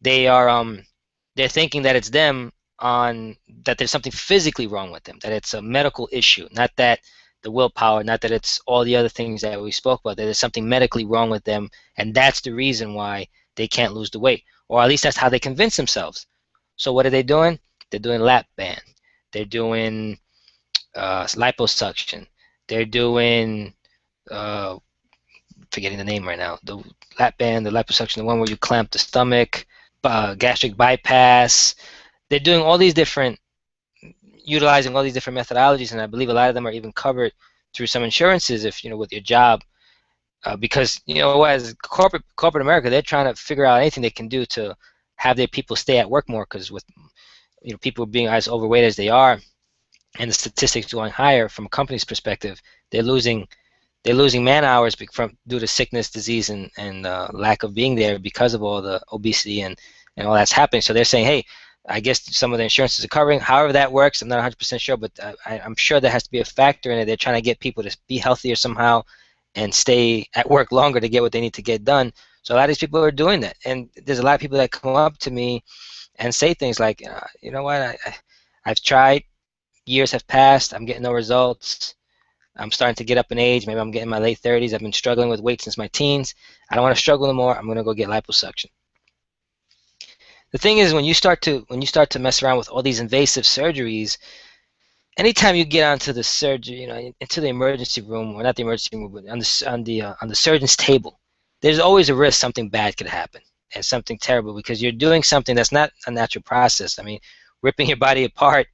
they're thinking that it's them that there's something physically wrong with them, that it's a medical issue, not that the willpower, not that it's all the other things that we spoke about, that there's something medically wrong with them, and that's the reason why they can't lose the weight, or at least that's how they convince themselves. So what are they doing? They're doing lap band. They're doing liposuction. They're doing, forgetting the name right now, the lap band, the liposuction, the one where you clamp the stomach, gastric bypass. They're doing all these utilizing all these different methodologies, and I believe a lot of them are even covered through some insurances if with your job, because as corporate America, they're trying to figure out anything they can do to have their people stay at work more, because with people being as overweight as they are, and the statistics going higher from a company's perspective, they're losing man hours due to sickness, disease, and lack of being there because of all the obesity and all that's happening. So they're saying, hey, I guess some of the insurances are covering. However that works, I'm not 100% sure, but I'm sure there has to be a factor in it. They're trying to get people to be healthier somehow and stay at work longer to get what they need to get done. So a lot of these people are doing that. And there's a lot of people that come up to me and say things like, you know what, I've tried, years have passed, I'm getting no results. I'm starting to get up in age. Maybe I'm getting my late 30s. I've been struggling with weight since my teens. I don't want to struggle anymore. I'm going to go get liposuction. The thing is, when you start to mess around with all these invasive surgeries, anytime you get onto the surgery, into the emergency room, or not the emergency room, but on the surgeon's table, there's always a risk something bad could happen and something terrible, because you're doing something that's not a natural process. I mean, ripping your body apart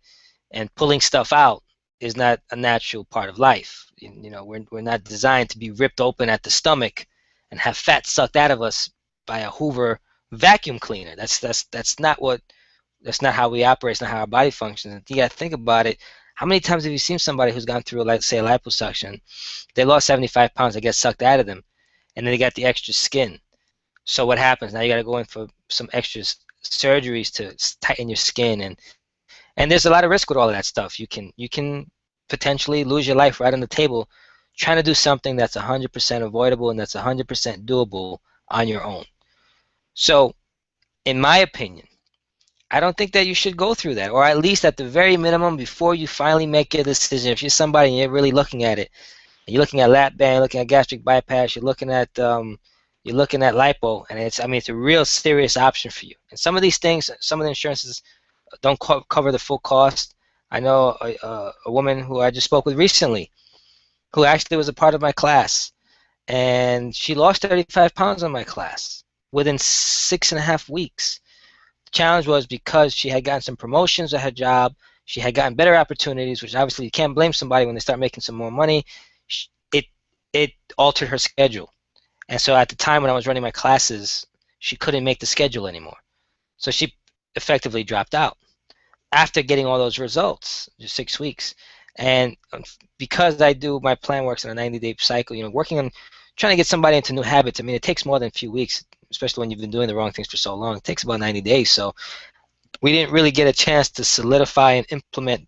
and pulling stuff out is not a natural part of life. We're not designed to be ripped open at the stomach and have fat sucked out of us by a Hoover vacuum cleaner. That's not how we operate. It's not how our body functions. And you got to think about it. How many times have you seen somebody who's gone through, say, a liposuction? They lost 75 pounds. They get sucked out of them, and then they got the extra skin. So what happens? Now you got to go in for some extra surgeries to tighten your skin, and there's a lot of risk with all of that stuff. You can potentially lose your life right on the table trying to do something that's 100% avoidable and that's 100% doable on your own. So, in my opinion, I don't think that you should go through that, or at least at the very minimum, before you finally make a decision. If you're somebody and you're really looking at it, and you're looking at lap band, looking at gastric bypass, you're looking at you're looking at lipo, and it's, I mean, it's a real serious option for you. And some of these things, some of the insurances don't cover the full cost. I know a woman who I just spoke with recently, who actually was a part of my class, and she lost 35 pounds on my class within 6.5 weeks. The challenge was because she had gotten some promotions at her job, she had gotten better opportunities, which obviously you can't blame somebody when they start making some more money. It it altered her schedule. And so at the time when I was running my classes, she couldn't make the schedule anymore. So she effectively dropped out after getting all those results, just 6 weeks. And because I do, my plan works in a 90-day cycle, you know, working on trying to get somebody into new habits. I mean, it takes more than a few weeks, especially when you've been doing the wrong things for so long. It takes about 90 days. So we didn't really get a chance to solidify and implement,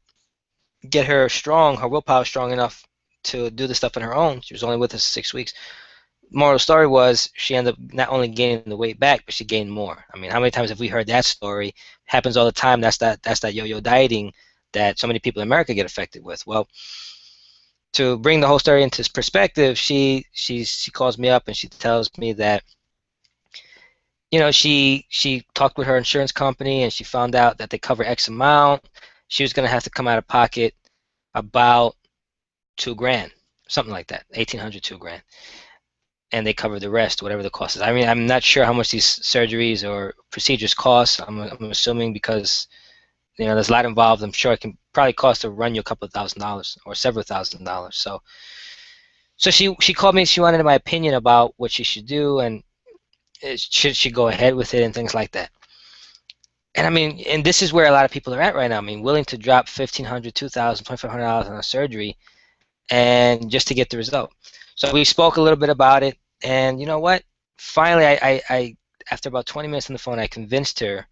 get her strong, her willpower strong enough to do the stuff on her own. She was only with us 6 weeks. Moral of the story was she ended up not only gaining the weight back, but she gained more. I mean, how many times have we heard that story? It happens all the time. That's that yo-yo dieting that so many people in America get affected with. Well, to bring the whole story into perspective, she calls me up and she tells me that, you know, she talked with her insurance company and she found out that they cover X amount. She was going to have to come out of pocket about $2,000, something like that, 1,800, $2,000. And they cover the rest, whatever the cost is. I mean, I'm not sure how much these surgeries or procedures cost. I'm assuming because, you know, there's a lot involved. I'm sure it can probably cost to run you a couple of $1,000s or several $1,000s. So she called me. She wanted my opinion about what she should do and should she go ahead with it and things like that. And I mean, and this is where a lot of people are at right now. I mean, willing to drop $1,500, $2,000, $2,500 on a surgery and just to get the result. So we spoke a little bit about it. And you know what? Finally, I after about 20 minutes on the phone, I convinced her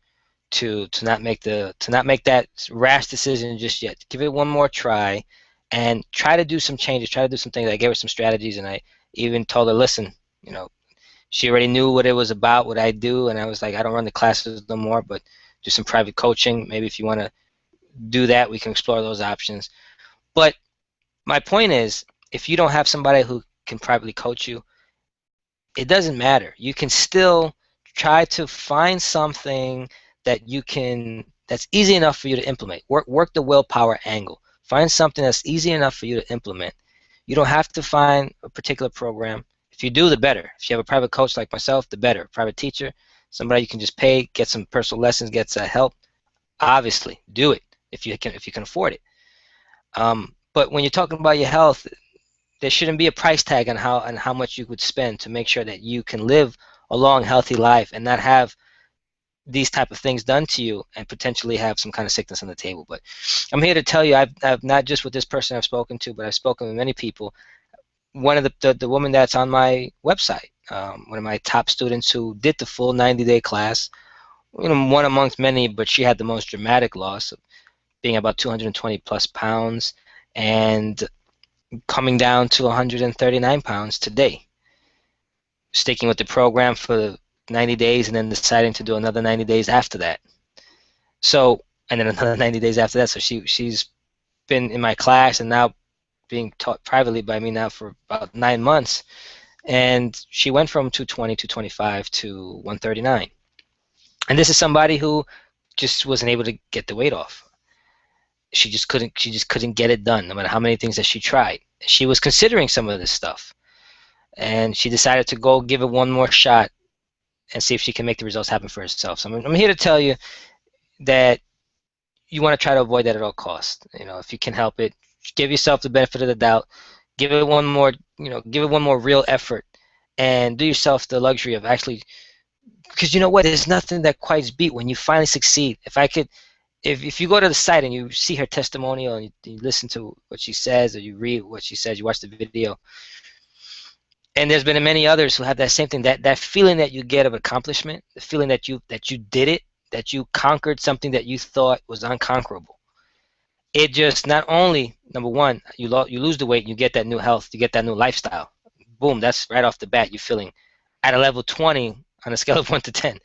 to not make that rash decision just yet. Give it one more try, and try to do some changes. Try to do some things. I gave her some strategies, and I even told her, listen, you know, she already knew what it was about, what I do, and I was like, I don't run the classes no more, but do some private coaching. Maybe if you want to do that, we can explore those options. But my point is, if you don't have somebody who can privately coach you, it doesn't matter. You can still try to find something that you can, that's easy enough for you to implement. Work the willpower angle. Find something that's easy enough for you to implement. You don't have to find a particular program. If you do, the better. If you have a private coach like myself, the better. Private teacher, somebody you can just pay, get some personal lessons, get some help. Obviously, do it if you can afford it. But when you're talking about your health, there shouldn't be a price tag on how much you would spend to make sure that you can live a long, healthy life and not have these type of things done to you and potentially have some kind of sickness on the table. But I'm here to tell you, I've not just with this person I've spoken to, but I've spoken with many people. One of the woman that's on my website, one of my top students who did the full 90-day class, you know, one amongst many, but she had the most dramatic loss of being about 220 plus pounds and coming down to 139 pounds today, sticking with the program for 90 days and then deciding to do another 90 days after that. So, and then another 90 days after that. So she's been in my class and now being taught privately by me now for about 9 months. And she went from 220, 225 to 139. And this is somebody who just wasn't able to get the weight off. She just couldn't get it done, no matter how many things that she tried. She was considering some of this stuff, and she decided to go give it one more shot and see if she can make the results happen for herself. So I'm here to tell you that you want to try to avoid that at all costs. You know, if you can help it, give yourself the benefit of the doubt. Give it one more, you know, give it one more real effort, and do yourself the luxury of actually, because you know what, there's nothing that quite beat when you finally succeed. If you go to the site and you see her testimonial and you listen to what she says, or you read what she says, you watch the video, and there's been many others who have that same thing, that feeling that you get of accomplishment, the feeling that you did it, that you conquered something that you thought was unconquerable. It just not only, number one, you lose the weight, you get that new health, you get that new lifestyle. Boom, that's right off the bat, you're feeling at a level 20 on a scale of 1 to 10.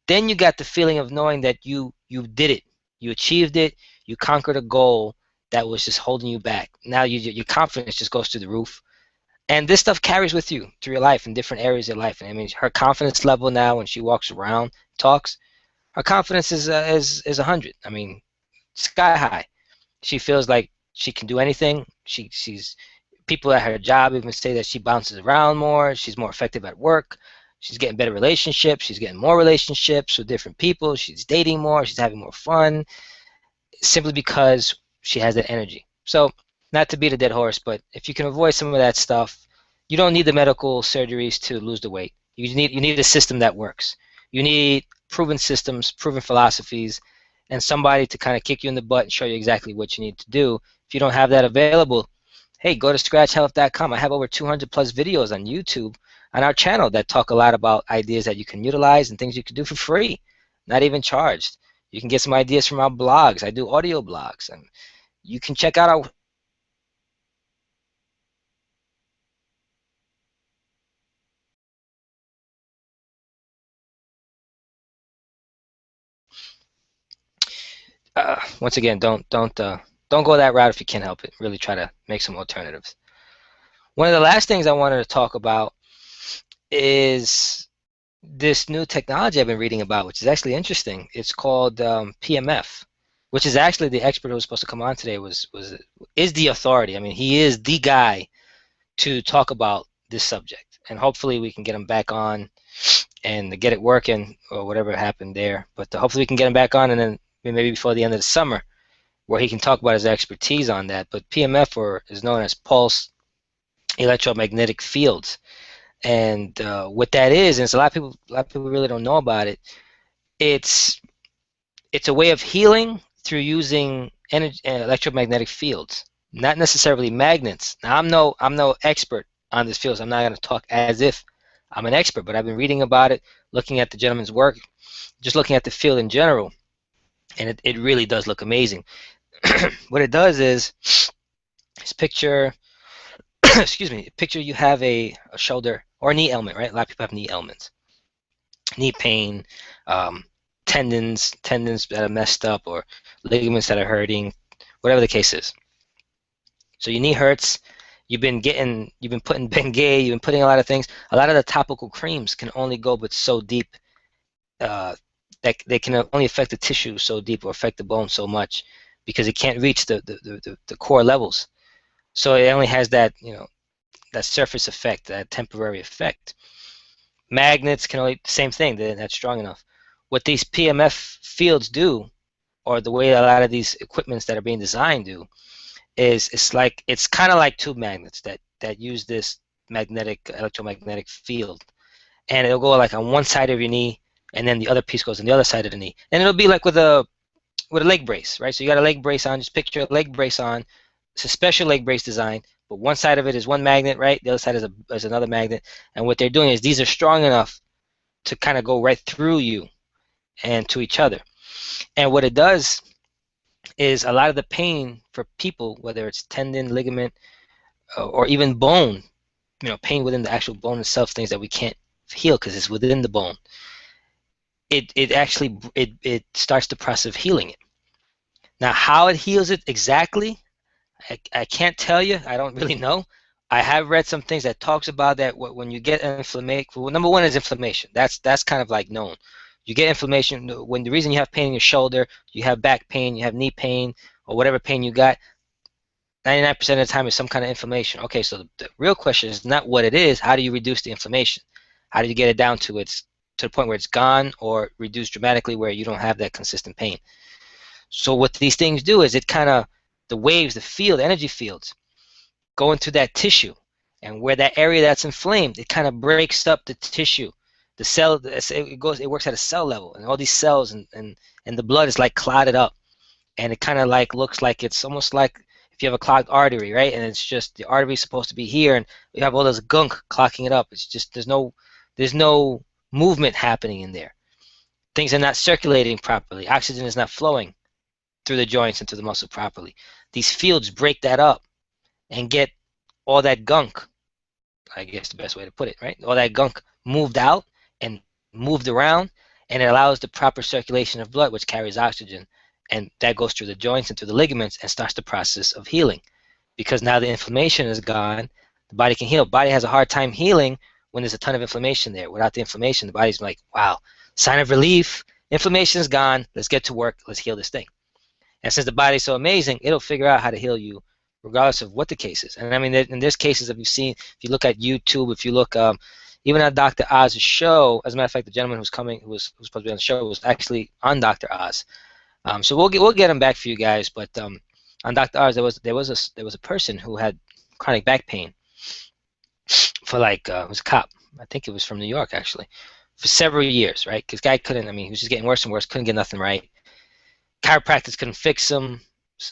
Then you got the feeling of knowing that you did it. You achieved it. You conquered a goal that was just holding you back. Now your confidence just goes through the roof. And this stuff carries with you through your life in different areas of life. And I mean, her confidence level now when she walks around, talks, her confidence is 100. I mean, sky high. She feels like she can do anything. She's people at her job even say that she bounces around more. She's more effective at work. She's getting better relationships. She's getting more relationships with different people. She's dating more. She's having more fun simply because she has that energy. So, not to beat a dead horse, but if you can avoid some of that stuff, you don't need the medical surgeries to lose the weight. You need a system that works. You need proven systems, proven philosophies, and somebody to kind of kick you in the butt and show you exactly what you need to do. If you don't have that available, hey, go to scratchhealth.com. I have over 200 plus videos on YouTube on our channel that talk a lot about ideas that you can utilize and things you can do for free, not even charged. You can get some ideas from our blogs. I do audio blogs, and you can check out our. Once again, don't go that route if you can't help it. Really try to make some alternatives. One of the last things I wanted to talk about is this new technology I've been reading about, which is actually interesting. It's called PMF, which is actually the expert who was supposed to come on today is the authority. I mean, he is the guy to talk about this subject, and hopefully we can get him back on and get it working or whatever happened there. But hopefully we can get him back on, and then maybe before the end of the summer, where he can talk about his expertise on that. But PMF is known as pulse electromagnetic fields. And what that is, and it's a lot of people really don't know about it. It's a way of healing through using electromagnetic fields, not necessarily magnets. Now I'm no expert on this field, so I'm not going to talk as if I'm an expert, but I've been reading about it, looking at the gentleman's work, just looking at the field in general, and it really does look amazing. What it does is picture excuse me, picture you have a shoulder or a knee ailment, right? A lot of people have knee ailments, knee pain, tendons that are messed up, or ligaments that are hurting, whatever the case is. So your knee hurts. You've been putting Bengay, you've been putting a lot of things. A lot of the topical creams can only go but so deep. That they can only affect the tissue so deep or affect the bone so much because it can't reach the core levels. So it only has that, that surface effect, that temporary effect. Magnets can only, same thing, they're not strong enough. What these PMF fields do, or the way a lot of these equipments that are being designed do, is it's kind of like tube magnets that use this electromagnetic field, and it'll go like on one side of your knee, and then the other piece goes on the other side of the knee, and it'll be like with a leg brace, right? So you got a leg brace on. Just picture a leg brace on. It's a special leg brace design, but one side of it is one magnet, right? The other side is another magnet. And what they're doing is these are strong enough to kind of go right through you and to each other. And what it does is a lot of the pain for people, whether it's tendon, ligament, or even bone, pain within the actual bone itself, things that we can't heal because it's within the bone. It actually starts the process of healing it. Now, how it heals it exactly, I can't tell you. I don't really know. I have read some things that talks about that when you get inflammation. Well, number one is inflammation. That's kind of like known. You get inflammation when the reason you have pain in your shoulder, you have back pain, you have knee pain, or whatever pain you got. 99% of the time is some kind of inflammation. Okay, so the real question is not what it is. How do you reduce the inflammation? How do you get it down to the point where it's gone or reduced dramatically where you don't have that consistent pain? So what these things do is the waves, the field, energy fields, go into that tissue, and where that area that's inflamed, it kind of breaks up the tissue. The cell, it works at a cell level, and all these cells and the blood is like clotted up, and it kind of like looks like it's almost like if you have a clogged artery, right? And it's just the artery is supposed to be here, and you have all this gunk clogging it up. It's just there's no movement happening in there. Things are not circulating properly. Oxygen is not flowing through the joints and through the muscle properly. These fields break that up and get all that gunk, I guess the best way to put it, right? All that gunk moved out and moved around, and it allows the proper circulation of blood, which carries oxygen, and that goes through the joints and through the ligaments and starts the process of healing. Because now the inflammation is gone, the body can heal. Body has a hard time healing when there's a ton of inflammation there. Without the inflammation, the body's like, wow, sign of relief. Inflammation is gone. Let's get to work. Let's heal this thing. And since the body's so amazing, it'll figure out how to heal you regardless of what the case is. And I mean, in there's cases that we've seen, if you look at YouTube, if you look even on Dr. Oz's show, as a matter of fact, the gentleman who was supposed to be on the show was actually on Dr. Oz. So we'll get him back for you guys. But on Dr. Oz, there was a person who had chronic back pain for like it was a cop. I think it was from New York actually, for several years, right? Because guy couldn't. I mean, he was just getting worse and worse. Couldn't get nothing right. Chiropractors couldn't fix him.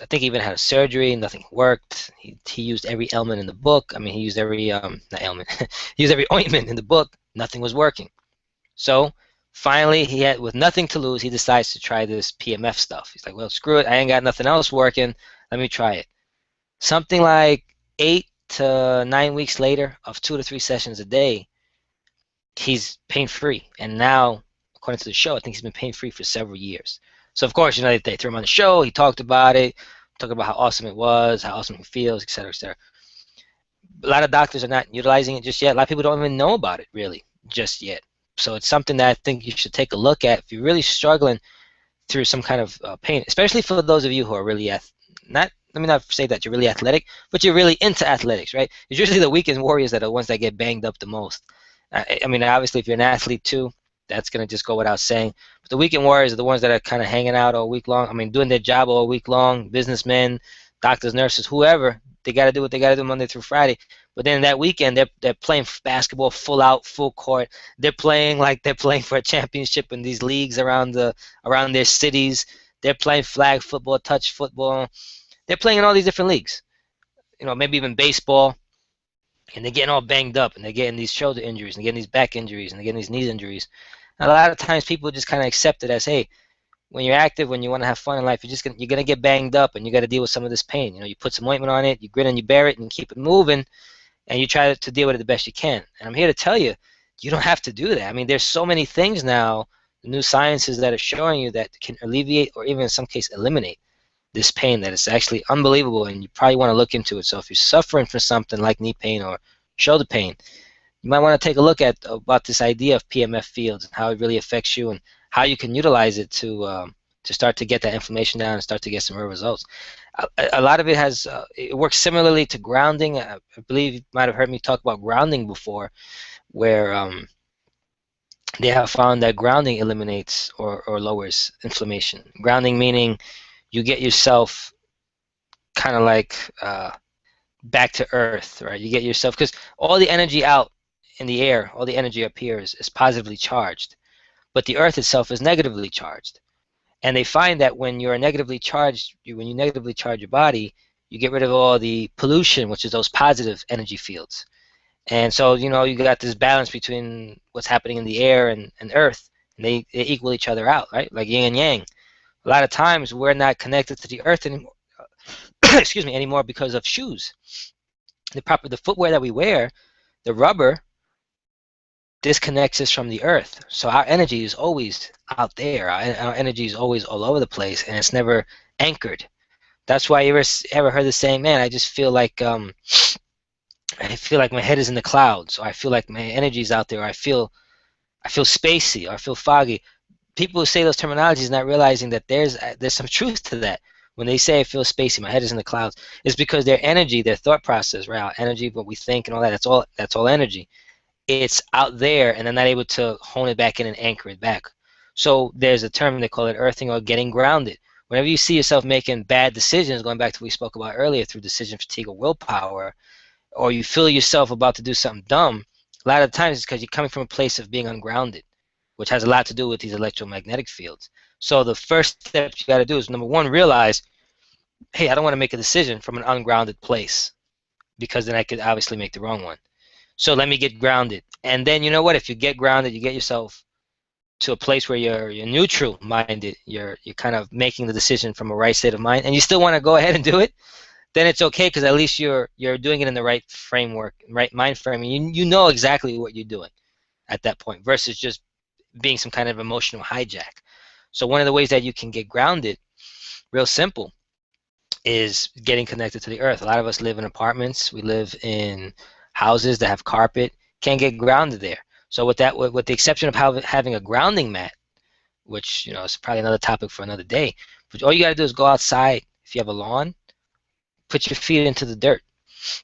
I think he even had a surgery. Nothing worked. He used every ailment in the book. I mean, he used every not ailment. He used every ointment in the book. Nothing was working. So finally, he had, with nothing to lose, he decides to try this PMF stuff. He's like, well, screw it. I ain't got nothing else working. Let me try it. Something like 8 to 9 weeks later, of 2 to 3 sessions a day, he's pain-free. And now, according to the show, I think he's been pain-free for several years. So of course, you know, they threw him on the show. He talked about it, talked about how awesome it was, how awesome he feels, etc., etc. A lot of doctors are not utilizing it just yet. A lot of people don't even know about it really just yet. So it's something that I think you should take a look at if you're really struggling through some kind of pain, especially for those of you who are really let me not say that you're really athletic, but you're really into athletics, right? It's usually the weekend warriors that are the ones that get banged up the most. I mean, obviously, if you're an athlete too, that's going to just go without saying. But the weekend warriors are the ones that are kind of hanging out all week long. I mean, doing their job all week long, businessmen, doctors, nurses, whoever. They got to do what they got to do Monday through Friday. But then that weekend, they're playing basketball full out, full court. They're playing like they're playing for a championship in these leagues around their cities. They're playing flag football, touch football. They're playing in all these different leagues. You know, maybe even baseball. And they're getting all banged up, and they're getting these shoulder injuries, and they're getting these back injuries, and they're getting these knee injuries. And a lot of times people just kind of accept it as, hey, when you're active, when you want to have fun in life, you're gonna get banged up, and you got to deal with some of this pain. You know, you put some ointment on it, you grin and you bear it, and you keep it moving, and you try to deal with it the best you can. And I'm here to tell you, you don't have to do that. I mean, there's so many things now, the new sciences that are showing you that can alleviate or even in some case eliminate this pain, that it's actually unbelievable, and you probably want to look into it. So if you're suffering from something like knee pain or shoulder pain, you might want to take a look at about this idea of PMF fields and how it really affects you and how you can utilize it to start to get that inflammation down and start to get some real results. A lot of it has it works similarly to grounding. I believe you might have heard me talk about grounding before, where they have found that grounding eliminates or lowers inflammation. Grounding meaning you get yourself kind of like back to earth, right? You get yourself, because all the energy out in the air, all the energy up here is positively charged, but the earth itself is negatively charged. And they find that when you're negatively charged, when you negatively charge your body, you get rid of all the pollution, which is those positive energy fields. And so, you know, you got this balance between what's happening in the air and earth, and they equal each other out, right? Like yin and yang. A lot of times we're not connected to the earth anymore, excuse me, anymore because of shoes. The footwear that we wear, the rubber, disconnects us from the earth. So our energy is always out there. Our energy is always all over the place, and it's never anchored. That's why you ever heard the saying, man, I just feel like I feel like my head is in the clouds, or I feel like my energy is out there, or I feel spacey, or I feel foggy. People who say those terminologies not realizing that there's some truth to that. When they say I feel spacey, my head is in the clouds, it's because their energy, their thought process, right? Our energy, what we think and all that, that's all energy. It's out there, and they're not able to hone it back in and anchor it back. So there's a term, they call it earthing or getting grounded. Whenever you see yourself making bad decisions, going back to what we spoke about earlier through decision fatigue or willpower, or you feel yourself about to do something dumb, a lot of times it's because you're coming from a place of being ungrounded, which has a lot to do with these electromagnetic fields. So the first step you got to do is, number one, realize, hey, I don't want to make a decision from an ungrounded place, because then I could obviously make the wrong one. So let me get grounded. And then, you know what, if you get grounded, you get yourself to a place where you're neutral minded, you're kind of making the decision from a right state of mind, and you still want to go ahead and do it, then it's okay, because at least you're doing it in the right framework, right mind frame, and you know exactly what you're doing at that point, versus just being some kind of emotional hijack. So one of the ways that you can get grounded, real simple, is getting connected to the earth. A lot of us live in apartments, we live in houses that have carpet can't get grounded there. So with the exception of having a grounding mat, which is probably another topic for another day, but all you got to do is go outside. If you have a lawn, put your feet into the dirt.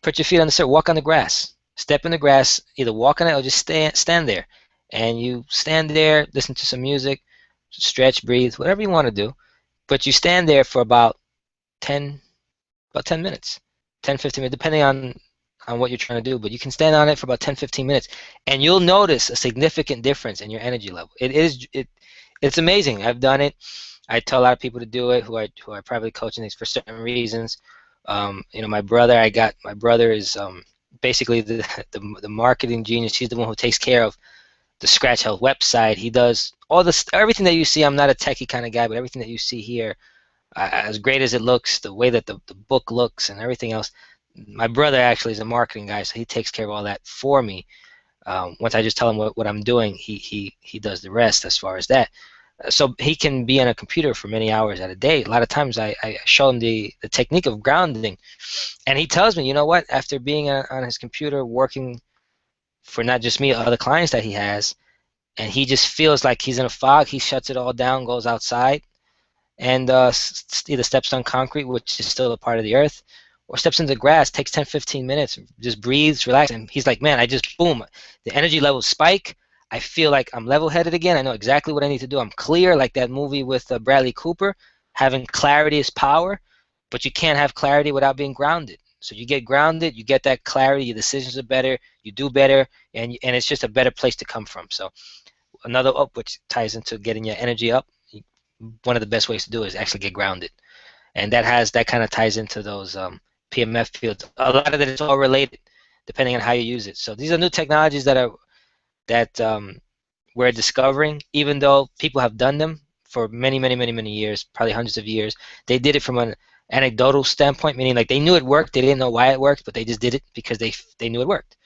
Put your feet on the dirt. Walk on the grass. Step in the grass. Either walk on it or just stand there. And you stand there, listen to some music, stretch, breathe, whatever you want to do. But you stand there for about 10 minutes, 10, 15 minutes, depending on what you're trying to do. But you can stand on it for about 10, 15 minutes, and you'll notice a significant difference in your energy level. It's amazing. I've done it. I tell a lot of people to do it who are privately coaching things for certain reasons. My brother is basically the marketing genius. He's the one who takes care of the Scratch Health website. He does everything that you see. I'm not a techie kind of guy, but everything that you see here, as great as it looks, the way that the book looks and everything else, my brother actually is a marketing guy, so he takes care of all that for me. Once I just tell him what I'm doing, he does the rest as far as that. So he can be on a computer for many hours at a day. A lot of times I show him the technique of grounding, and he tells me, you know what, after being on his computer working for not just me, other clients that he has, and he just feels like he's in a fog, he shuts it all down, goes outside, and either steps on concrete, which is still a part of the earth, or steps into the grass, takes 10, 15 minutes, just breathes, relax, and he's like, man, boom, the energy levels spike. I feel like I'm level-headed again. I know exactly what I need to do. I'm clear, like that movie with Bradley Cooper. Having clarity is power, but you can't have clarity without being grounded. So you get grounded, you get that clarity, your decisions are better, you do better, and it's just a better place to come from. So another which ties into getting your energy up, one of the best ways to do it is actually get grounded. And that kind of ties into those PMF fields. A lot of it is all related, depending on how you use it. So these are new technologies that we're discovering, even though people have done them for many, many, many, many years, probably hundreds of years. They did it from an anecdotal standpoint, meaning like they knew it worked, they didn't know why it worked, but they just did it because they knew it worked.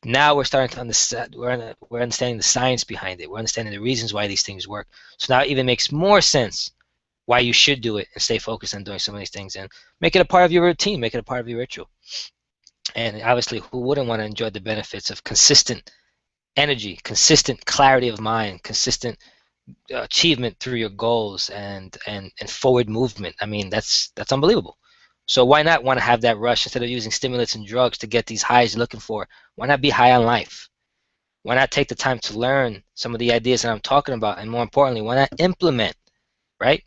Now we're starting to understand, we're understanding the science behind it. We're understanding the reasons why these things work. So now it even makes more sense why you should do it and stay focused on doing some of these things and make it a part of your routine, make it a part of your ritual. And obviously, who wouldn't want to enjoy the benefits of consistent energy, consistent clarity of mind, consistent achievement through your goals, and forward movement? I mean, that's unbelievable. So why not want to have that rush instead of using stimulants and drugs to get these highs you're looking for? Why not be high on life? Why not take the time to learn some of the ideas that I'm talking about? And more importantly, why not implement, right?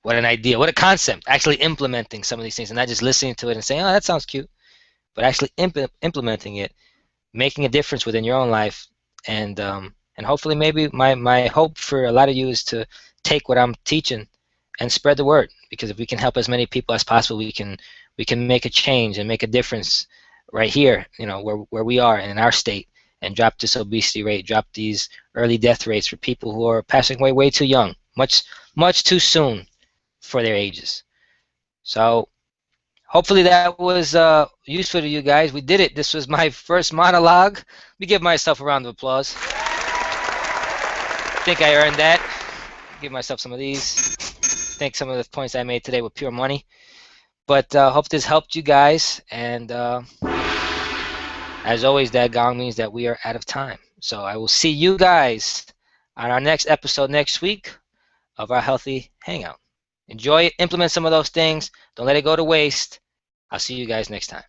What an idea, what a concept, actually implementing some of these things and not just listening to it and saying, oh, that sounds cute, but actually implementing it, making a difference within your own life. And hopefully maybe my hope for a lot of you is to take what I'm teaching and spread the word, because if we can help as many people as possible, we can make a change and make a difference right here, where we are in our state, and drop this obesity rate, drop these early death rates for people who are passing away way too young, much too soon for their ages. So hopefully that was useful to you guys. We did it. This was my first monologue. Let me give myself a round of applause. I think I earned that. Give myself some of these. I think some of the points I made today were pure money. But hope this helped you guys. And as always, that gong means that we are out of time. So I will see you guys on our next episode next week of our Healthy Hangout. Enjoy it. Implement some of those things. Don't let it go to waste. I'll see you guys next time.